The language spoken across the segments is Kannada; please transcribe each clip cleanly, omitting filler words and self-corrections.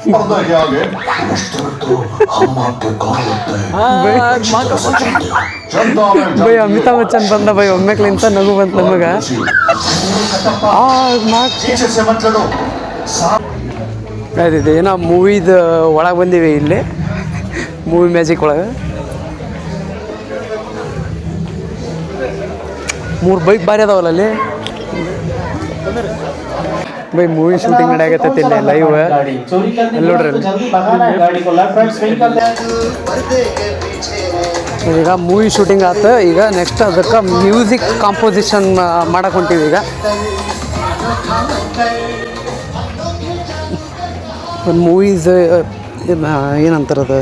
पर्दा के आगे रिश्ते में तो हम आपके कौन लगते हैं जनता में ಬೈ ಅಮಿತಾಬ್ ಬಚ್ಚನ್ ಬಂದ ಬೈ ಒಮ್ಮೆಕ್ಲಿಂತ ನಗು ಬಂತು ನಮಗೆ. पीछे से मत लड़ो ಆಯ್ತಿದೆ ಏನೋ ಮೂವಿದು ಒಳಗೆ ಬಂದೀವಿ ಇಲ್ಲಿ ಮೂವಿ ಮ್ಯಾಜಿಕ್ ಒಳಗೆ. 3 ಬೈಕ್ ಬಾರಿ ಅದಾವಲ್ಲ ಅಲ್ಲಿ ಬೈ. ಮೂವಿ ಶೂಟಿಂಗ್ ನಡೆಯಕತ್ತೈತಿ ಇಲ್ಲಿ ಲೈವ್ ಅಲ್ಲಿ ನೋಡ್ರಿ. ಈಗ ಮೂವಿ ಶೂಟಿಂಗ್ ಆತ. ಈಗ ನೆಕ್ಸ್ಟ್ ಅದಕ್ಕೆ ಮ್ಯೂಸಿಕ್ ಕಾಂಪೋಸಿಷನ್ ಮಾಡಕ್ಕೆ ಹೊಂಟೀವಿ. ಈಗ ಒಂದು ಮೂವೀಸ್ ಏನಂತಾರದು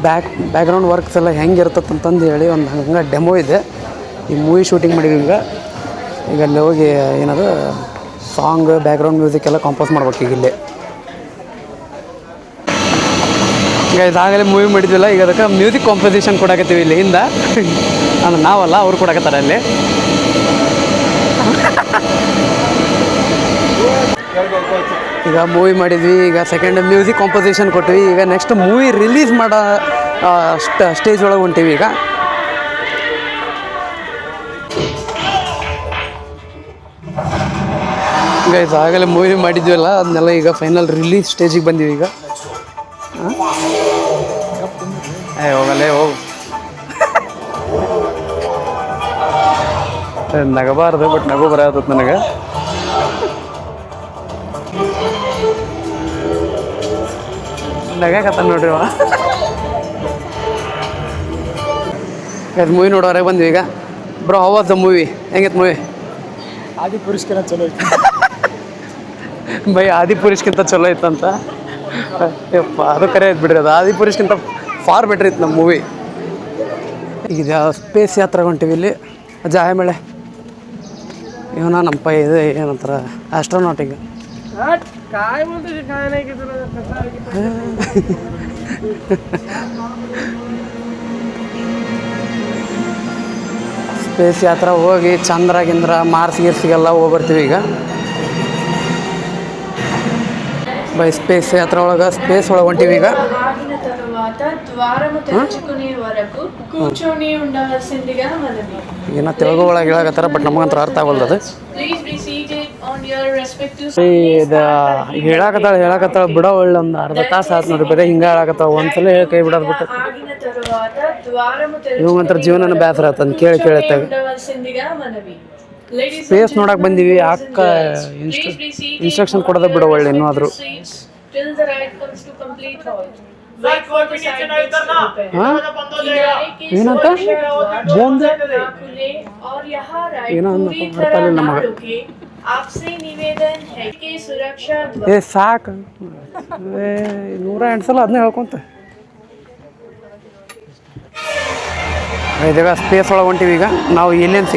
ಬ್ಯಾಕ್ಗ್ರೌಂಡ್ ವರ್ಕ್ಸ್ ಎಲ್ಲ ಹೆಂಗೆ ಇರ್ತದೆ ಅಂತಂದು ಹೇಳಿ ಒಂದು ಹಂಗೆ ಡೆಮೋ ಇದೆ. ಈ ಮೂವಿ ಶೂಟಿಂಗ್ ಮಾಡಿದ್ವಿ. ಈಗ ಅಲ್ಲಿ ಹೋಗಿ ಏನದು ಸಾಂಗ್ ಬ್ಯಾಕ್ಗ್ರೌಂಡ್ ಮ್ಯೂಸಿಕ್ ಎಲ್ಲ ಕಾಂಪೋಸ್ ಮಾಡ್ಬೇಕು ಈಗ ಇಲ್ಲಿ. ಈಗ ಇದಾಗಲೇ ಮೂವಿ ಮಾಡಿದ್ವಿಲ್ಲ, ಈಗ ಅದಕ್ಕೆ ಮ್ಯೂಸಿಕ್ ಕಾಂಪೋಸಿಷನ್ ಕೊಡಕತ್ತೀವಿ ಇಲ್ಲಿ ಹಿಂದೆ. ಅಂದ್ರೆ ನಾವಲ್ಲ, ಅವ್ರು ಕೊಡಕತ್ತಾರೆ ಅಲ್ಲಿ. ಈಗ ಮೂವಿ ಮಾಡಿದ್ವಿ, ಈಗ ಸೆಕೆಂಡ್ ಮ್ಯೂಸಿಕ್ ಕಾಂಪೋಸಿಷನ್ ಕೊಟ್ವಿ. ಈಗ ನೆಕ್ಸ್ಟ್ ಮೂವಿ ರಿಲೀಸ್ ಮಾಡೋ ಸ್ಟೇಜ್ ಒಳಗೆ ಹೊಂಟೀವಿ. ಈಗ ಇದಾಗಲೇ ಮೂವಿ ಮಾಡಿದ್ವಲ್ಲ ಅದನ್ನೆಲ್ಲ ಈಗ ಫೈನಲ್ ರಿಲೀಸ್ ಸ್ಟೇಜಿಗೆ ಬಂದೀವಿ. ಈಗ ಹೋಗಲ್ಲೇ ಹೋಗು ನಗಬಾರ್ದು, ಬಟ್ ನಗು ಬರತ್ತದ ನನಗೆ. ನಗಕತ್ತ ನೋಡ್ರಿ ಮೂವಿ ನೋಡೋರಾಗ ಬಂದ್ವಿ. ಈಗ bro, how was the movie? ಹೆಂಗಿತ್ತು ಮೂವಿ? ಆದಿಪುರುಷ್ಕಿಂತ ಚಲೋ ಐತಿ ಬೈ. ಆದಿಪುರುಷ್ಕಿಂತ ಚಲೋ ಇತ್ತಂತ. ಯಪ್ಪ, ಅದು ಕರೆ ಐತೆ ಬಿಡ್ರಿ. ಅದು ಆದಿಪುರುಷ್ಕಿಂತ ಫಾರ್ ಬೆಟ್ರ್ ಇತ್ತು ನಮ್ಮ ಮೂವಿ. ಈಗ ಸ್ಪೇಸ್ ಯಾತ್ರೆ ಹೊಂಟಿವಿ ಇಲ್ಲಿ. ಜಾಯ ಮೇಳೆ ಇವನ ನಮ್ಮ ಇದು ಏನಂತಾರ ಆಸ್ಟ್ರೋನಾಟ್. ಈಗ ಸ್ಪೇಸ್ ಯಾತ್ರೆ ಹೋಗಿ ಚಂದ್ರ ಗಿಂದ್ರ ಮಾರ್ಸ್ ಗೀರ್ಸಿಗೆಲ್ಲ ಹೋಗ್ಬರ್ತೀವಿ. ಈಗ ಬೈ ಸ್ಪೇಸ್ ಯಾತ್ರೆ ಒಳಗೆ ಸ್ಪೇಸ್ ಒಳಗೆ ಹೊಂಟೀವಿ. ಈಗ ಏನೋ ತೆಲುಗು ಒಳಗೆ ಹೇಳಕತ್ತಾರ, ಬಟ್ ನಮಗಂತ ಅರ್ಥ ಆಗಲ್ಲ ಅದು. ಹೇಳಕತ್ತಾಳ ಬಿಡೋ ಒಳ್ಳೆ ಒಂದು ಅರ್ಧ ತಾಸು ಆಯ್ತು ನೋಡ್ರಿ. ಬರೀ ಹಿಂಗೆ ಹೇಳಕತ್ತಾವ. ಒಂದ್ಸಲ ಕೈ ಬಿಡೋದು ಬಿಟ್ಟು ಇವಂಗಂತರ ಜೀವನನ ಬೇಸರ ಆತಂದು ಕೇಳಿ ಕೇಳತ್ತಾಗ. ಸ್ಪೇಸ್ ನೋಡಕ್ಕೆ ಬಂದೀವಿ. ಅಕ್ಕ ಇನ್ಸ್ಟ್ರಕ್ಷನ್ ಕೊಡೋದ ಬಿಡೋ ಒಳ್ಳೆ ಏನಾದರೂ. ಏನಂತ ಬೋಂದ್ ಏನೋ ಬರ್ತಾಯಿಲ್ಲ ನಮಗೆ. ಸಾಕು 108 ಸಲ ಅದನ್ನೇ ಹೇಳ್ಕೊಂತ. ಇದಾಗ ಸ್ಪೇಸ್ ಒಳಗೆ ಹೊಂಟೀವಿ. ಈಗ ನಾವು ಏಲಿಯನ್ಸ್.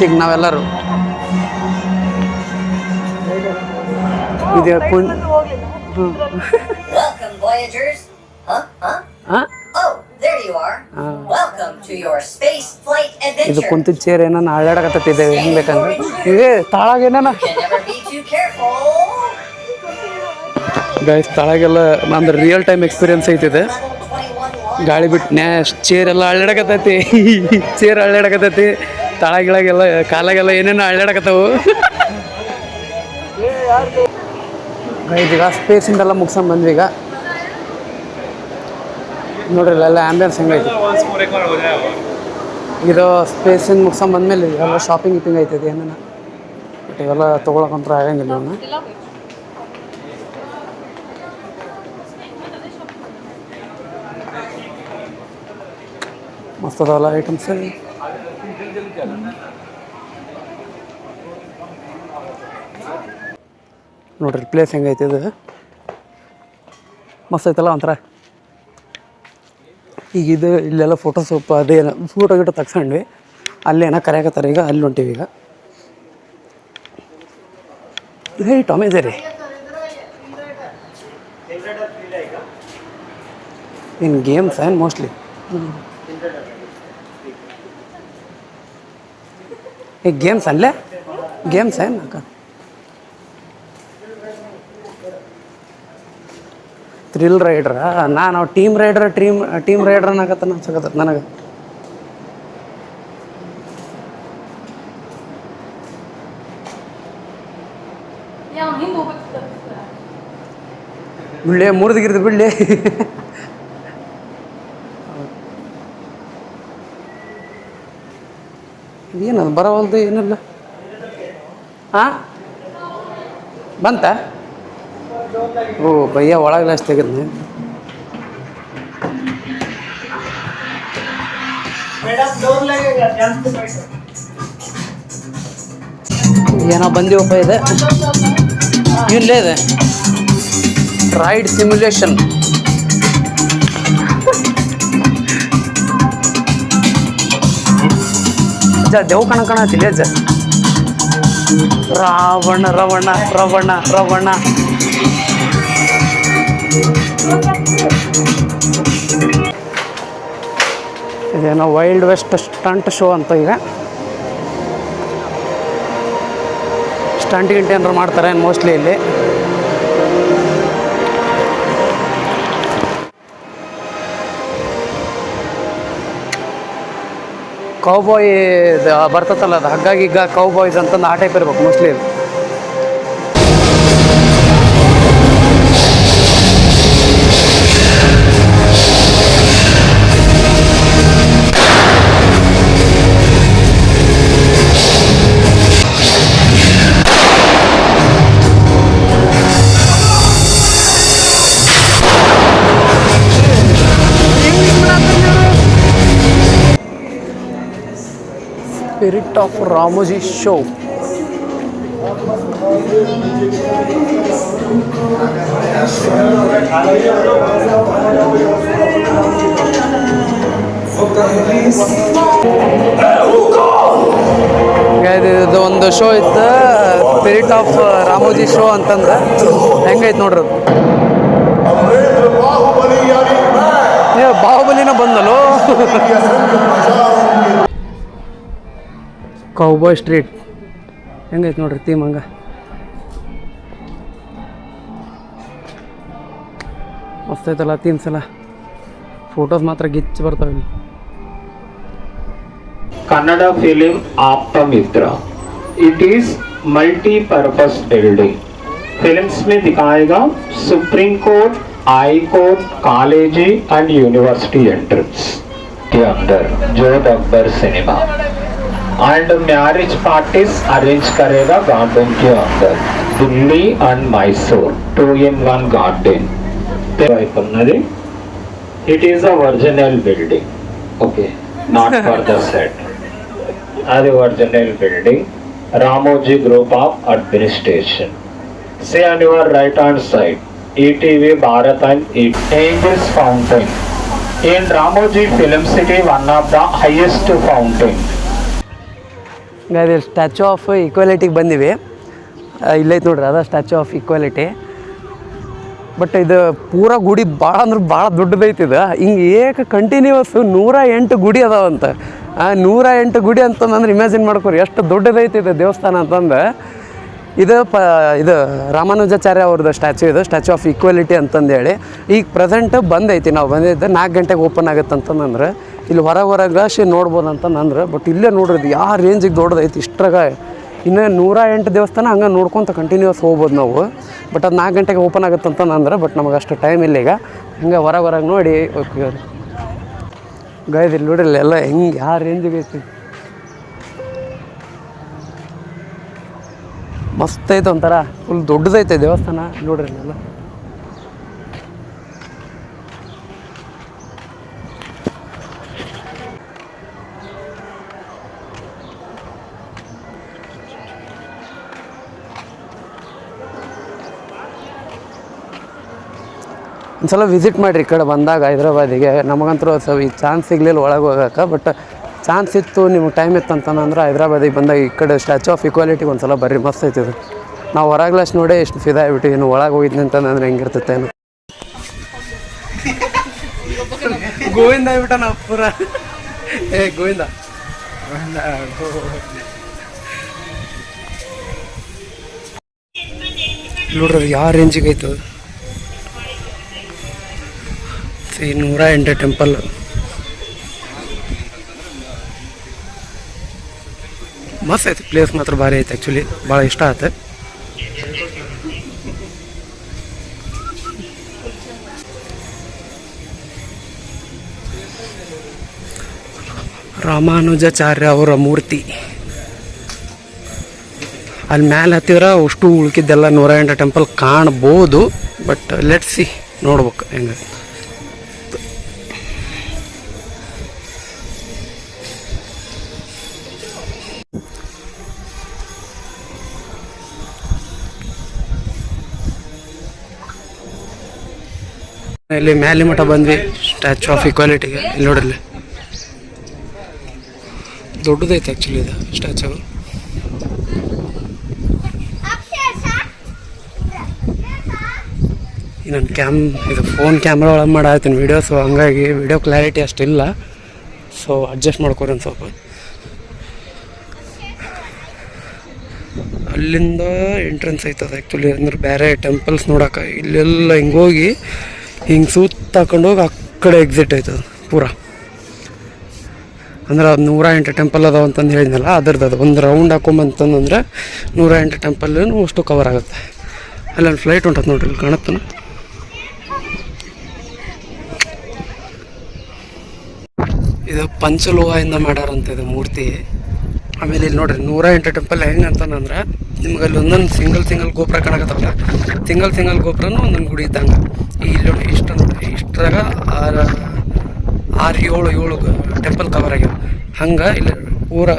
ಈಗ ನಾವೆಲ್ಲರೂ ಇದು ಇದು ಕುಂತಿದ್ದ ಚೇರ್ ಏನೋ ಅಳ್ಳಾಡಕತ್ತಿದ್ದೇವೆ ಹೆಂಗೆ ಬೇಕಂದ್ರೆ. ಇದೇ ತಾಳಾಗ ಏನೇನ ಗೈಸ್, ತಾಳಾಗೆಲ್ಲ ನಂದು ರಿಯಲ್ ಟೈಮ್ ಎಕ್ಸ್ಪೀರಿಯನ್ಸ್ ಐತಿದೆ. ಗಾಳಿ ಬಿಟ್ಟು ಚೇರ್ ಎಲ್ಲ ಅಳ್ಳಾಡಕತ್ತೈತಿ. ಚೇರ್ ಅಳ್ಳಾಡಕತ್ತೈತಿ. ತಾಳಗಿಳಾಗೆಲ್ಲ ಕಾಲಾಗೆಲ್ಲ ಏನೇನೋ ಅಳ್ಳಾಡಕತ್ತವು. ಗೈಸ್, ಈಗ ಸ್ಪೇಸಿಂದೆಲ್ಲ ಮುಗಿಸ್ಕೊಂಡು ಬಂದ್ವಿ. ಈಗ ನೋಡ್ರಿ ಎಲ್ಲ ಆ್ಯಂಬಿಯನ್ಸ್ ಹೆಂಗೈತಿ. ಇದು ಸ್ಪೇಸಿಂದ ಮುಗಿಸ್ಕೊಂಡು ಬಂದಮೇಲೆ ಎಲ್ಲ ಶಾಪಿಂಗ್ ಗಿಪಿಂಗ್ ಐತೈತಿ ಏನೇನ. ಬಟ್ ಇವೆಲ್ಲ ತೊಗೊಳಕಂತ್ರ ಆಗಂಗಿಲ್ಲ ಇವನ್ನ. ಮಸ್ತ್ ಅದಾವಲ್ಲ ಐಟಮ್ಸ್. ನೋಡ್ರಿ ಪ್ಲೇಸ್ ಹೆಂಗೈತಿ. ಇದು ಮಸ್ತ್ ಐತಲ್ಲ ಒಂಥರ. ಈಗ ಇದು ಇಲ್ಲೆಲ್ಲ ಫೋಟೋ ಸ್ವಲ್ಪ ಅದೇನು ಫೋಟೋ ಗಿಟೋ ತಗ್ಸ್ಕೊಂಡ್ವಿ. ಅಲ್ಲೇನೋ ಕರೆಯಕತ್ತಾರೆ. ಈಗ ಅಲ್ಲಿ ಹೊಂಟೀವಿ. ಈಗ ಹೇ ಟಾಮ್ ಆ್ಯಂಡ್ ಜೆರ್ರಿ ಇನ್ ಗೇಮ್ಸ್ ಏನು ಮೋಸ್ಟ್ಲಿ. ಈ ಗೇಮ್ಸ್ ಅಲ್ಲೇ ಗೇಮ್ಸ್ ಏನು ಅಕ್ಕ. ಥ್ರಿಲ್ ರೈಡ್ರ ನಾನು ಟೀಮ್ ರೈಡ್ರ್ ಅನ್ನಕತ್ತ ಅನ್ಸಕತ್ತ ನನಗೆ. ಬಿಡ್ಲೆ ಮುರಿದ್ಗಿರ್ದು ಬಿಡ್ಲೆ. ಏನದು ಬರವಲ್ದು ಏನಿಲ್ಲ. ಹಾಂ ಬಂತ? ಓ ಭಯ್ಯ ಒಳಗೆ ಗ್ಲಾಸ್ ತೆಗೆದ್ನೆ. ಏನೋ ಬಂದೀವಪ್ಪ ಇದೆ. ಇಲ್ಲೇ ಇದೆ ರೈಡ್ ಸಿಮ್ಯುಲೇಷನ್. ಅಜ್ಜ ದೇವ್ ಕಾಣಕಣತಿಲ್ಲ ಅಜ್ಜ. ರಾವಣ ರವಣ ರವಣ ರವಣ. ಇದೇನೋ ವೈಲ್ಡ್ ವೆಸ್ಟ್ ಸ್ಟಂಟ್ ಶೋ ಅಂತ. ಈಗ ಸ್ಟಂಟ್ ಗಿಂಟ್ ಏನಾರು ಮಾಡ್ತಾರೆ ಮೋಸ್ಟ್ಲಿ ಇಲ್ಲಿ. ಕೌಬಾಯ್ ಬರ್ತತಲ್ಲ ಅದು ಹಾಗಾಗಿ ಈಗ ಕೌಬಾಯ್ಸ್ ಅಂತಂದು ಆ ಟೈಪ್ ಇರ್ಬೇಕು ಮೋಸ್ಟ್ಲಿ ಇದು. Spirit of Ramoji show. ಇದು ಒಂದು ಶೋ ಇತ್ತು, ಸ್ಪಿರಿಟ್ ಆಫ್ ರಾಮೋಜಿ ಶೋ ಅಂತಂದ್ರೆ ಹೆಂಗೈತೆ ನೋಡ್ರಿ. ಬಾಹುಬಲಿನ ಬಂದಲ್ಲೋ. ಕೌಬಾಯ್ ಸ್ಟ್ರೀಟ್ ಹೆಂಗೈತೆ ನೋಡ್ರಿ ಥೀಮ್. ಹಂಗೆ ಮಸ್ತ್ ಐತಲ್ಲ ಥೀಮ್ಸ್ ಎಲ್ಲ. ಫೋಟೋಸ್ ಮಾತ್ರ ಗಿಚ್ಚಿ ಬರ್ತಾವೆ ಇಲ್ಲಿ. Kannada film Aptamitra. It is multi-purpose building. Films में दिखाएगा supreme court, high court, college and university entrance के अंदर Jodha Akbar cinema and marriage parties arrange करेगा गार्डन के अंदर. Delhi and Mysore 2-in-1 garden. It is a original building. Okay, not for the set. The original building, Ramoji Group of Administration. See on your right hand side, ETV Bharat and Angels Fountain. In Ramoji Film City, one of the highest fountain. ಗಾಡಿ ಸ್ಟ್ಯಾಚು ಆಫ್ ಈಕ್ವಾಲಿಟಿಗೆ ಬಂದಿವಿ. ಇಲ್ಲೈತೆ ನೋಡ್ರಿ ಅದ ಸ್ಟ್ಯಾಚು ಆಫ್ ಈಕ್ವಾಲಿಟಿ. ಬಟ್ ಇದು ಪೂರಾ ಗುಡಿ ಭಾಳ ಅಂದ್ರೆ ಭಾಳ ದೊಡ್ಡದೈತಿ. ಇದು ಹಿಂಗೆ ಕಂಟಿನ್ಯೂಸ್ 108 ಗುಡಿ ಅದಾವಂತ. 108 ಗುಡಿ ಅಂತಂದ್ರೆ ಇಮ್ಯಾಜಿನ್ ಮಾಡ್ಕೊರಿ ಎಷ್ಟು ದೊಡ್ಡದೈತಿ ಇದು ದೇವಸ್ಥಾನ ಅಂತಂದು. ಇದು ರಾಮಾನುಜಾಚಾರ್ಯ ಅವ್ರದ್ದು ಸ್ಟ್ಯಾಚು. ಇದು ಸ್ಟ್ಯಾಚು ಆಫ್ ಈಕ್ವಾಲಿಟಿ ಅಂತಂದೇಳಿ ಈಗ ಪ್ರೆಸೆಂಟ್ ಬಂದೈತಿ. ನಾವು ಬಂದಿದ್ದು 4 ಗಂಟೆಗೆ ಓಪನ್ ಆಗುತ್ತೆ ಅಂತಂದ್ರೆ ಇಲ್ಲಿ ಹೊರಗೆ ನೋಡ್ಬೋದು ಅಂತಂದ್ರೆ. ಬಟ್ ಇಲ್ಲೇ ನೋಡ್ರಿ ಯಾವ ರೇಂಜಿಗೆ ದೊಡ್ಡದೈತಿ. ಇಷ್ಟ್ರಾಗ ಇನ್ನು 108 ದೇವಸ್ಥಾನ ಹಂಗೆ ನೋಡ್ಕೊತ ಕಂಟಿನ್ಯೂಸ್ ಹೋಗ್ಬೋದು ನಾವು. ಬಟ್ ಅದು 4 ಗಂಟೆಗೆ ಓಪನ್ ಆಗುತ್ತೆ ಅಂತಂದ್ರೆ. ಬಟ್ ನಮಗೆ ಅಷ್ಟು ಟೈಮ್ ಇಲ್ಲ ಈಗ. ಹಂಗೆ ಹೊರಗೆ ನೋಡಿ ಹೋಗ್ತೀವಿ. ಗೈದು ಇಲ್ಲಿ ನೋಡ್ರಿ ಎಲ್ಲ ಹೆಂಗೆ ಯಾವ ರೇಂಜಿಗೆ ಐತಿ. ಮಸ್ತ್ ಐತೆ ಒಂಥರ ಫುಲ್ ದೊಡ್ಡದೈತೆ ದೇವಸ್ಥಾನ ನೋಡ್ರಿ ಇಲ್ಲೆಲ್ಲ. ಒಂದ್ಸಲ ವಿಸಿಟ್ ಮಾಡಿರಿ ಈ ಕಡೆ ಬಂದಾಗ ಹೈದ್ರಾಬಾದಿಗೆ. ನಮಗಂತೂ ಈ ಚಾನ್ಸ್ ಸಿಗಲಿಲ್ಲ ಒಳಗೆ ಹೋಗೋಕೆ. ಬಟ್ ಚಾನ್ಸ್ ಇತ್ತು, ನಿಮ್ಗೆ ಟೈಮ್ ಇತ್ತು ಅಂತಂದ್ರೆ ಹೈದ್ರಾಬಾದಿಗೆ ಬಂದಾಗ ಈ ಕಡೆ ಸ್ಟ್ಯಾಚು ಆಫ್ ಈಕ್ವಾಲಿಟಿಗೆ ಒಂದ್ಸಲ ಬರ್ರಿ, ಮಸ್ತ್ ಐತಿದು. ನಾವು ಹೊರಗ್ಲಾಸ್ ನೋಡಿ ಎಷ್ಟು ಫಿದಾ ಆಗ್ಬಿಟ್ಟು ಇನ್ನು ಒಳಗೆ ಹೋಗಿದ್ನಿ ಅಂತಂದ್ರೆ ಹೆಂಗಿರ್ತೈತೆ ಏನು. ಗೋವಿಂದ ಆಗ್ಬಿಟ್ಟ ನಾವು ಪೂರ. ಗೋವಿಂದ ನೋಡ್ರಿ ಯಾವ ರೇಂಜಿಗೆ ಐತು. ಈ 108 ಟೆಂಪಲ್ ಮಸ್ತ್ ಐತಿ. ಪ್ಲೇಸ್ ಮಾತ್ರ ಭಾರಿ ಐತೆ. ಆ್ಯಕ್ಚುಲಿ ಭಾಳ ಇಷ್ಟ ಆಯ್ತು. ರಾಮಾನುಜಾಚಾರ್ಯ ಅವರ ಮೂರ್ತಿ ಅಲ್ಲಿ ಮ್ಯಾಲೆ ಹತ್ತಿದ್ರೆ ಅಷ್ಟು ಉಳ್ಕಿದ್ದೆಲ್ಲ 108 ಟೆಂಪಲ್ ಕಾಣ್ಬೋದು. ಬಟ್ ಲೆಟ್ಸ್ ಸಿ, ನೋಡ್ಬೇಕು ಹೆಂಗೆ. ಇಲ್ಲಿ ಮ್ಯಾಲೆ ಮಠ ಬಂದ್ವಿ ಸ್ಟ್ಯಾಚ್ಯೂ ಆಫ್ ಈಕ್ವಾಲಿಟಿಗೆ. ಇಲ್ಲಿ ನೋಡ್ರಿ, ದೊಡ್ಡದೈತೆ ಆ್ಯಕ್ಚುಲಿ ಇದು ಸ್ಟ್ಯಾಚ್ಯೂ. ನಾನು ಇದು ಫೋನ್ ಕ್ಯಾಮ್ರಾ ಒಳಗೆ ಮಾಡಾಯ್ತೀನಿ ವಿಡಿಯೋ, ಸೊ ಹಂಗಾಗಿ ವಿಡಿಯೋ ಕ್ಲಾರಿಟಿ ಅಷ್ಟಿಲ್ಲ. ಸೊ ಅಡ್ಜಸ್ಟ್ ಮಾಡ್ಕೊರಿ ಒಂದು ಸ್ವಲ್ಪ. ಅಲ್ಲಿಂದ ಎಂಟ್ರೆನ್ಸ್ ಐತದ ಆ್ಯಕ್ಚುಲಿ. ಅಂದ್ರೆ ಬೇರೆ ಟೆಂಪಲ್ಸ್ ನೋಡೋಕೆ ಇಲ್ಲೆಲ್ಲ ಹಿಂಗೋಗಿ ಹಿಂಗೆ ಸುತ್ತ ಹಾಕೊಂಡೋಗಿ ಆ ಕಡೆ ಎಕ್ಸಿಟ್ ಆಯ್ತದ ಪೂರ. ಅಂದ್ರೆ ಅದು 108 ಟೆಂಪಲ್ ಅದಾವ ಅಂತಂದು ಹೇಳಿದ್ನಲ್ಲ, ಅದ್ರದ್ದು ಅದು ಒಂದು ರೌಂಡ್ ಹಾಕೊಂಬಂತಂದ್ರೆ 108 ಟೆಂಪಲ್ಲು ಅಷ್ಟು ಕವರ್ ಆಗುತ್ತೆ. ಅಲ್ಲೊಂದು ಫ್ಲೈಟ್ ಹೊಂಟದ ನೋಡ್ರಿ, ಇಲ್ಲಿ ಕಾಣುತ್ತಾನ. ಇದು ಪಂಚಲೋಹದಿಂದ ಮಾಡ್ಯಾರಂತ ಇದು ಮೂರ್ತಿ. ಆಮೇಲೆ ಇಲ್ಲಿ ನೋಡ್ರಿ 108 ಟೆಂಪಲ್ ಹೆಂಗೆ ಅಂತಂದ್ರೆ ನಿಮ್ಗೆ ಅಲ್ಲಿ ಒಂದೊಂದು ಸಿಂಗಲ್ ಗೋಪುರ ಕಾಣಕತ್ತವಲ್ಲ, ಸಿಂಗಲ್ ಗೋಪುರನೂ ಒಂದೊಂದು ಗುಡಿ ಇದ್ದಂಗೆ. ಇಲ್ಲಿ ನೋಡಿ ಇಷ್ಟು ನೋಡ್ರಿ, ಇಷ್ಟರಾಗ 6-7 ಟೆಂಪಲ್ ಕವರ್ ಆಗ್ಯಾವ. ಹಂಗೆ ಇಲ್ಲಿ ಪೂರ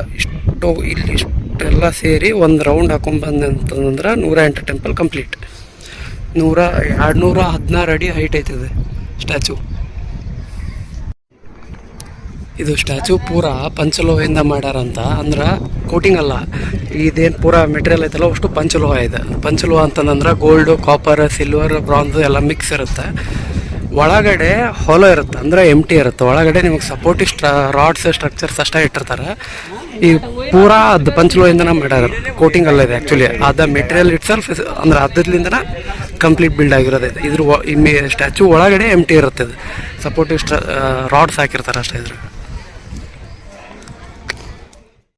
ಇಲ್ಲಿ ಇಷ್ಟೆಲ್ಲ ಸೇರಿ ಒಂದು ರೌಂಡ್ ಹಾಕೊಂಡ್ಬಂದೆ ಅಂತಂದ್ರೆ 108 ಟೆಂಪಲ್ ಕಂಪ್ಲೀಟ್. 216 ಅಡಿ ಹೈಟ್ ಐತಿದೆ ಸ್ಟ್ಯಾಚು. ಇದು ಸ್ಟ್ಯಾಚು ಪೂರ ಪಂಚಲೋಹದಿಂದ ಮಾಡ್ಯಾರಂತ. ಅಂದ್ರೆ ಕೋಟಿಂಗ್ ಅಲ್ಲ, ಇದೇನು ಪೂರ ಮೆಟೀರಿಯಲ್ ಐತಲ್ಲ ಅಷ್ಟು ಪಂಚಲೋಹ ಇದೆ. ಪಂಚಲೋಹ ಅಂತಂದ್ರೆ ಗೋಲ್ಡು, ಕಾಪರ್, ಸಿಲ್ವರ್, ಬ್ರಾನ್ಸ್ ಎಲ್ಲ ಮಿಕ್ಸ್ ಇರುತ್ತೆ. ಒಳಗಡೆ ಹೊಲ ಇರುತ್ತೆ, ಅಂದರೆ ಎಂಟಿ ಇರುತ್ತೆ. ಒಳಗಡೆ ನಿಮಗೆ ಸಪೋರ್ಟಿವ್ ರಾಡ್ಸ್ ಸ್ಟ್ರಕ್ಚರ್ಸ್ ಅಷ್ಟೇ ಇಟ್ಟಿರ್ತಾರೆ. ಈ ಪೂರಾ ಅದು ಪಂಚಲೋಹದಿಂದನೇ ಮಾಡ್ಯಾರ, ಕೋಟಿಂಗ್ ಅಲ್ಲ ಇದೆ ಆ್ಯಕ್ಚುಲಿ. ಅದು ಮೆಟೀರಿಯಲ್ ಇಟ್ಸೆಲ್ಫ್ ಅಂದ್ರೆ ಅದರಿಂದನೇ ಕಂಪ್ಲೀಟ್ ಬಿಲ್ಡ್ ಆಗಿರೋದು. ಇದ್ರ ಸ್ಟ್ಯಾಚು ಒಳಗಡೆ ಎಂಟಿ ಇರುತ್ತೆ. ಇದು ಸಪೋರ್ಟಿವ್ ರಾಡ್ಸ್ ಹಾಕಿರ್ತಾರೆ ಅಷ್ಟೇ ಇದ್ರ.